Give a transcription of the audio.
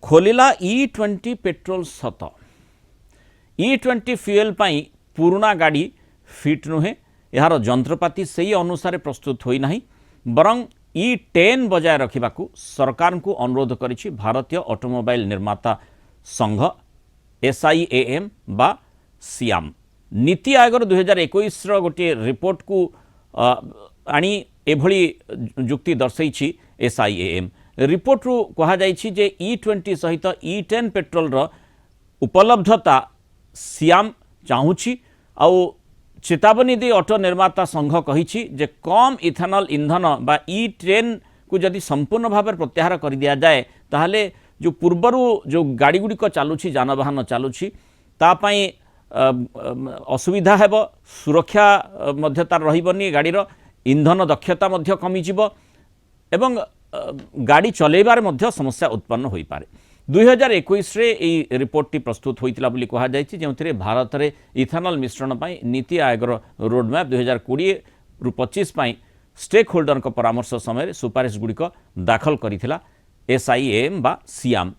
खोलिला E20 petrol सत E20 fuel पाई पुराना गाड़ी फिट नुहे यार जंत्रपाति से अनुसार प्रस्तुत होना बरं E10 बजाय रखा सरकार को अनुरोध करिछि भारतीय ऑटोमोबाइल निर्माता संघ SIAM बा सियाम। नीति आयोग 2021 गोटे रिपोर्ट को आनी एभली जुक्ति दर्शई SIAM रिपोर्ट रु कहा जाइछि जे E20 सहित E10 पेट्रोल रो उपलब्धता सियाम चाहूछि आउ चेतावनी दे ऑटो निर्माता संघ कहिछि जे कम इथेनॉल इंधन बा E10 को जदि संपूर्ण भाव प्रत्याहार कर दिया जाए ताहले जो पूर्वरु जो गाड़ी गुड़िक चलुछि जानवाहन चलुछि तापाई असुविधा हेब सुरक्षा मध्य तार रहिबनी गाड़ीर इंधन दक्षता मध्य कमी जिवो एवं गाड़ी चलेबार मध्य समस्या उत्पन्न होई पारे। 2021 रे এই रिपोर्टटी प्रस्तुत होइतिला बोली कहा जायछि जेउथिरे भारत रे इथेनॉल मिश्रण पई नीति आयोग रोड मैप 2020 रु 25 पई स्टेक होल्डर को परामर्श समय सुपारिश गुड़िक दाखल करिथिला SIAM बा सियाम।